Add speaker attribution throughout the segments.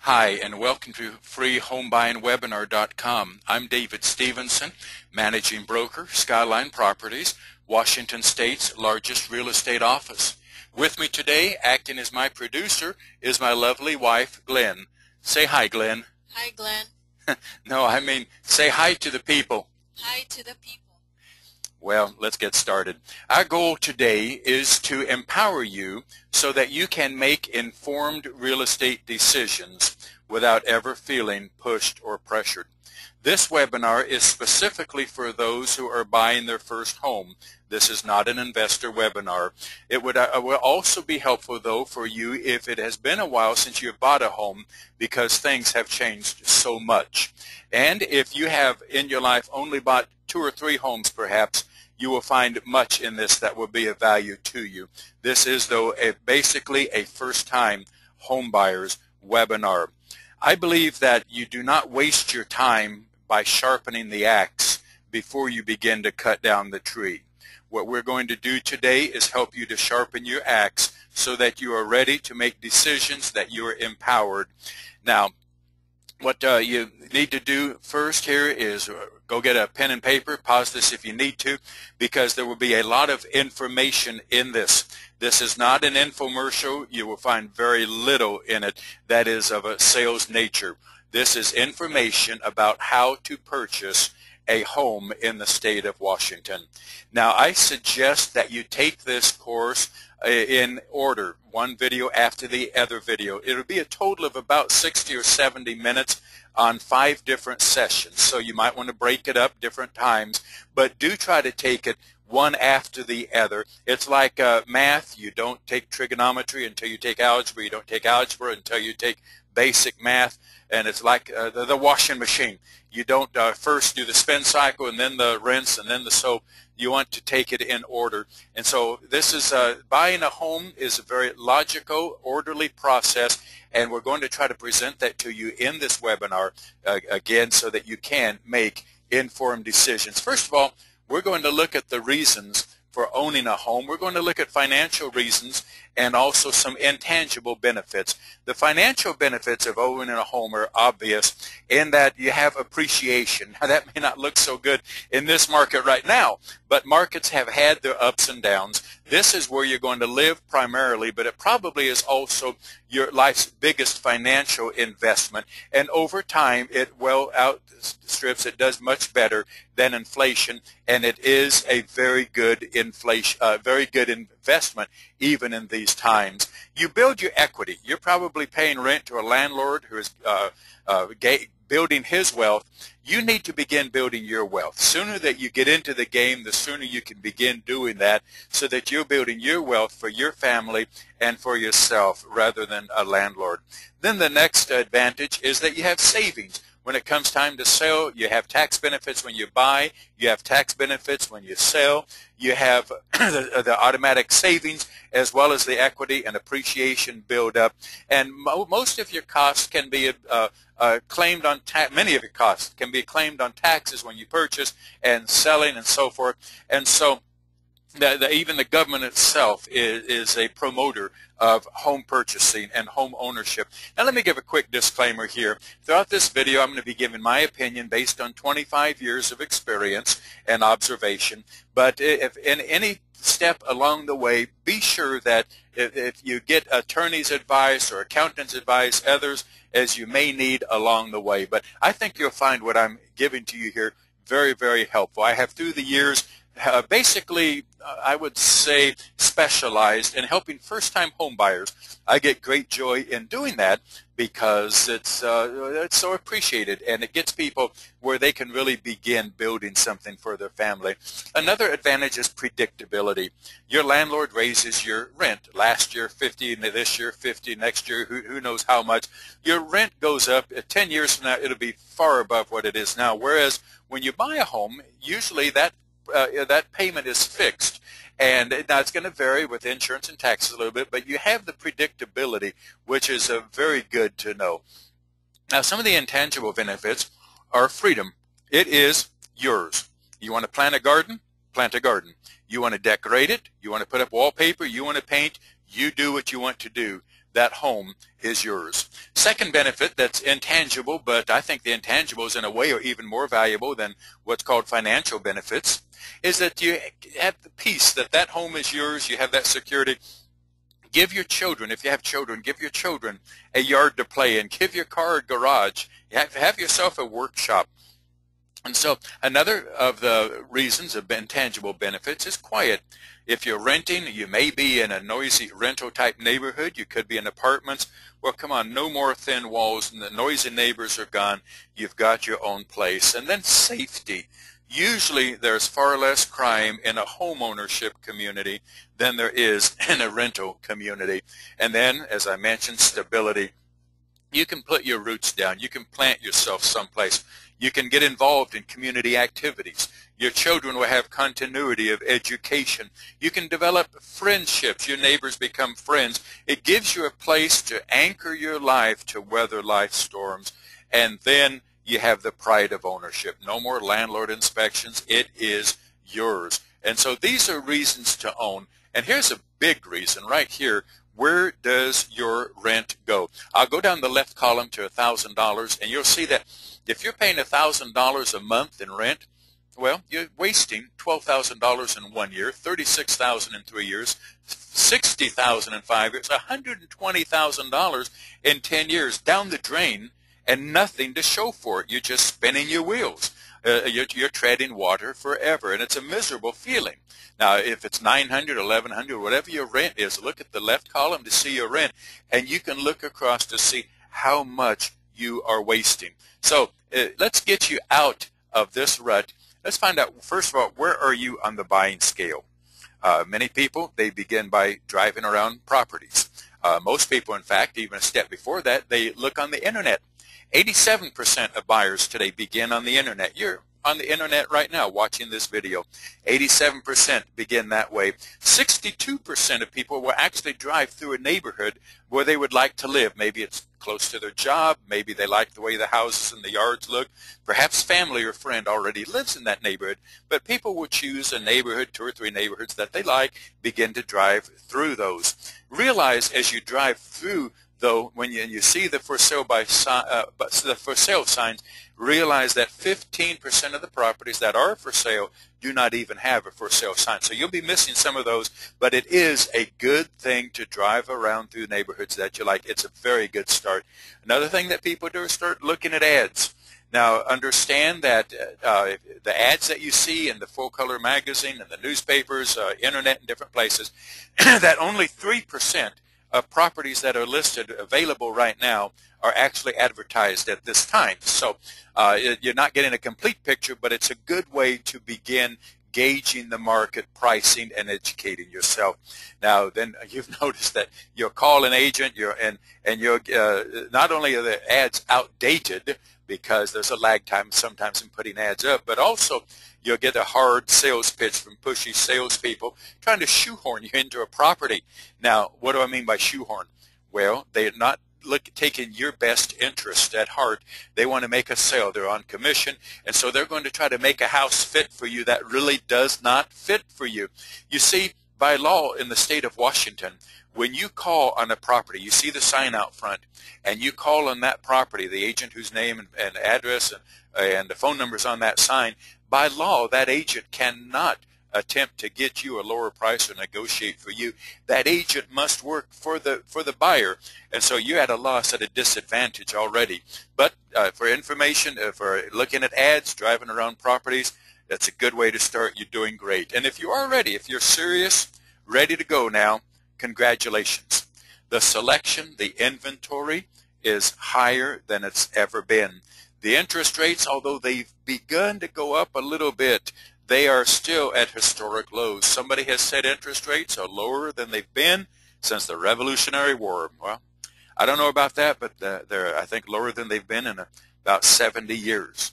Speaker 1: Hi, and welcome to freehomebuyingwebinar.com. I'm David Stevenson, Managing Broker, Skyline Properties, Washington State's largest real estate office. With me today, acting as my producer, is my lovely wife, Glenn. Say hi, Glenn.
Speaker 2: Hi, Glenn.
Speaker 1: No, I mean, say hi to the people.
Speaker 2: Hi to the people.
Speaker 1: Well, let's get started. Our goal today is to empower you so that you can make informed real estate decisions without ever feeling pushed or pressured. This webinar is specifically for those who are buying their first home. This is not an investor webinar. It will also be helpful, though, for you if it has been a while since you've bought a home, because things have changed so much. And if you have in your life only bought 2 or 3 homes perhaps, you will find much in this that will be of value to you. This is, though, basically a first-time home buyer's webinar. I believe that you do not waste your time by sharpening the axe before you begin to cut down the tree. What we're going to do today is help you to sharpen your axe so that you are ready to make decisions, that you are empowered. Now, what you need to do first here is go get a pen and paper, pause this if you need to, because there will be a lot of information in this. This is not an infomercial. You will find very little in it that is of a sales nature. This is information about how to purchase a home in the state of Washington. Now, I suggest that you take this course in order, one video after the other video. It'll be a total of about 60 or 70 minutes on 5 different sessions, so you might want to break it up different times, but do try to take it one after the other. It's like math. You don't take trigonometry until you take algebra. You don't take algebra until you take basic math. And it's like the washing machine. You don't first do the spin cycle and then the rinse and then the soap. You want to take it in order. And so this is buying a home is a very logical, orderly process, and we're going to try to present that to you in this webinar again so that you can make informed decisions. First of all, we're going to look at the reasons for owning a home. We're going to look at financial reasons and also some intangible benefits. The financial benefits of owning a home are obvious in that you have appreciation. Now, that may not look so good in this market right now, but markets have had their ups and downs. This is where you're going to live primarily, but it probably is also your life's biggest financial investment. And over time, it well outstrips, it does much better than inflation, and it is a very good investment even in these times. You build your equity. You're probably paying rent to a landlord who is building his wealth. You need to begin building your wealth. Sooner that you get into the game, the sooner you can begin doing that, so that you're building your wealth for your family and for yourself rather than a landlord. Then the next advantage is that you have savings. When it comes time to sell, you have tax benefits when you buy. You have tax benefits when you sell. You have the automatic savings as well as the equity and appreciation build up. And most of your costs can be claimed on many of your costs can be claimed on taxes when you purchase and selling and so forth. And so even the government itself is a promoter of home purchasing and home ownership. Now, let me give a quick disclaimer here. Throughout this video, I'm going to be giving my opinion based on 25 years of experience and observation. But if in any step along the way, be sure that if you get attorney's advice or accountant's advice, others as you may need along the way. But I think you'll find what I'm giving to you here very, very helpful. I have through the years basically, I would say, specialized in helping first-time home buyers. I get great joy in doing that because it's so appreciated, and it gets people where they can really begin building something for their family. Another advantage is predictability. Your landlord raises your rent. Last year 50, this year 50, next year who knows how much. Your rent goes up. 10 years from now, it'll be far above what it is now. Whereas when you buy a home, usually that payment is fixed, and now it's going to vary with insurance and taxes a little bit, but you have the predictability, which is very good to know. Now, some of the intangible benefits are freedom. It is yours. You want to plant a garden? Plant a garden. You want to decorate it? You want to put up wallpaper? You want to paint? You do what you want to do. that home is yours. Second benefit that's intangible, but I think the intangibles in a way are even more valuable than what's called financial benefits, is that you have the peace that that home is yours. You have that security. Give your children, if you have children, give your children a yard to play in. Give your car a garage. Have yourself a workshop. And so another of the reasons of intangible benefits is quiet. If you're renting, you may be in a noisy rental type neighborhood. You could be in apartments. Well, come on, no more thin walls and the noisy neighbors are gone. You've got your own place. And then safety. Usually there's far less crime in a home ownership community than there is in a rental community. And then, as I mentioned, stability. You can put your roots down. You can plant yourself someplace. You can get involved in community activities. Your children will have continuity of education. You can develop friendships. Your neighbors become friends. It gives you a place to anchor your life to weather life storms. And then you have the pride of ownership. No more landlord inspections. It is yours. And so these are reasons to own. And here's a big reason right here. Where does your rent go? I'll go down the left column to $1,000, and you'll see that if you're paying $1,000 a month in rent, well, you're wasting $12,000 in 1 year, $36,000 in 3 years, $60,000 in 5 years, $120,000 in 10 years down the drain, and nothing to show for it. You're just spinning your wheels. You're treading water forever, and it's a miserable feeling. Now, if it's $900, $1,100, whatever your rent is, look at the left column to see your rent, and you can look across to see how much you are wasting. So let's get you out of this rut. Let's find out, first of all, where are you on the buying scale? Many people, they begin by driving around properties. Most people, in fact, even a step before that, they look on the Internet. 87% of buyers today begin on the Internet. You're on the Internet right now watching this video. 87% begin that way. 62% of people will actually drive through a neighborhood where they would like to live. Maybe it's close to their job. Maybe they like the way the houses and the yards look. Perhaps family or friend already lives in that neighborhood. But people will choose a neighborhood, 2 or 3 neighborhoods that they like, begin to drive through those. Realize as you drive through, though, when you see the for sale signs, realize that 15% of the properties that are for sale do not even have a for sale sign. So you'll be missing some of those, but it is a good thing to drive around through neighborhoods that you like. It's a very good start. Another thing that people do is start looking at ads. Now, understand that the ads that you see in the full-color magazine and the newspapers, Internet, and different places, that only 3% of properties that are listed available right now are actually advertised at this time. So you're not getting a complete picture, but it's a good way to begin gauging the market, pricing, and educating yourself. Now, then you've noticed that you'll call an agent, and you're not only are the ads outdated, because there's a lag time sometimes in putting ads up, but also you'll get a hard sales pitch from pushy salespeople trying to shoehorn you into a property. Now, what do I mean by shoehorn? Well, they're not taking your best interest at heart. They want to make a sale. They're on commission, and so they're going to try to make a house fit for you that really does not fit for you. You see, by law in the state of Washington, when you call on a property, you see the sign out front, and you call on that property, the agent whose name and address and the phone numbers on that sign, by law, that agent cannot attempt to get you a lower price or negotiate for you. That agent must work for the buyer, and so you're at a loss, at a disadvantage already. But for information, for looking at ads, driving around properties, that's a good way to start. You're doing great. And if you are ready, if you're serious, ready to go now, congratulations. The selection, the inventory is higher than it's ever been. The interest rates, although they've begun to go up a little bit, they are still at historic lows. Somebody has said interest rates are lower than they've been since the Revolutionary War. Well, I don't know about that, but they're, I think, lower than they've been in about 70 years.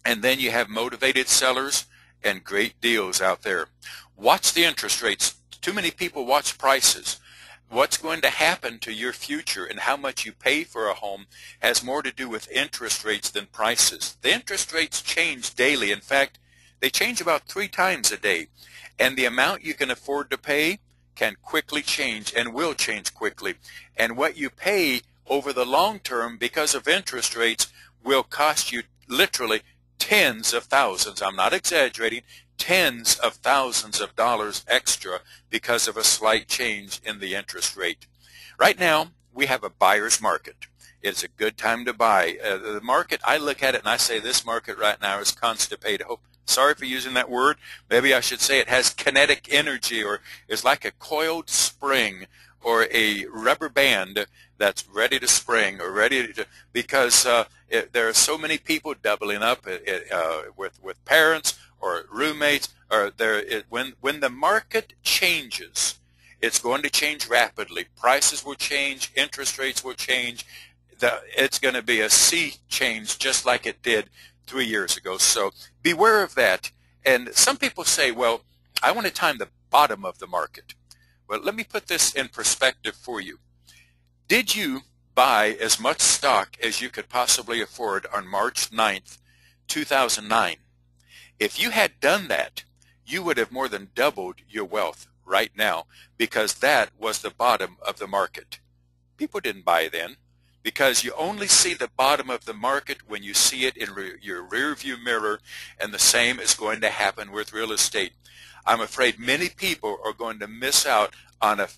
Speaker 1: And then you have motivated sellers and great deals out there. Watch the interest rates. Too many people watch prices. What's going to happen to your future and how much you pay for a home has more to do with interest rates than prices. The interest rates change daily. In fact, they change about 3 times a day. And the amount you can afford to pay can quickly change and will change quickly. And what you pay over the long term because of interest rates will cost you literally tens of thousands, I'm not exaggerating, tens of thousands of dollars extra because of a slight change in the interest rate. Right now, we have a buyer's market. It's a good time to buy. The market, I look at it and I say this market right now is constipated. Sorry for using that word. Maybe I should say it has kinetic energy, or is like a coiled spring or a rubber band that's ready to spring or ready to, because there are so many people doubling up with parents or roommates. Or when the market changes, it's going to change rapidly. Prices will change, interest rates will change. It's going to be a sea change just like it did 3 years ago. So beware of that. And some people say, well, I want to time the bottom of the market. Well, let me put this in perspective for you. Did you buy as much stock as you could possibly afford on March 9th, 2009? If you had done that, you would have more than doubled your wealth right now, because that was the bottom of the market. People didn't buy then, because you only see the bottom of the market when you see it in your rear view mirror, and the same is going to happen with real estate. I'm afraid many people are going to miss out on a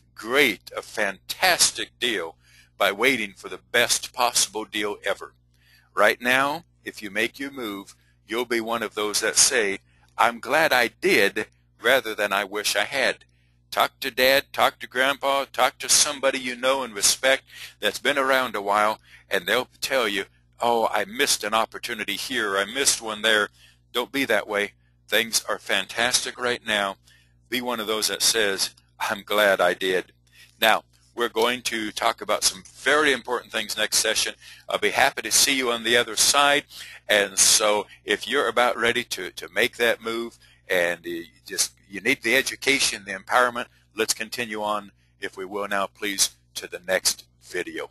Speaker 1: fantastic deal by waiting for the best possible deal ever. Right now, if you make your move, you'll be one of those that say, I'm glad I did rather than I wish I had. Talk to Dad, talk to Grandpa, talk to somebody you know and respect that's been around a while, and they'll tell you, oh, I missed an opportunity here, I missed one there. Don't be that way. Things are fantastic right now. Be one of those that says, I'm glad I did. Now, we're going to talk about some very important things next session. I'll be happy to see you on the other side. And so if you're about ready to make that move, and you need the education, the empowerment, let's continue on, if we will now, please, to the next video.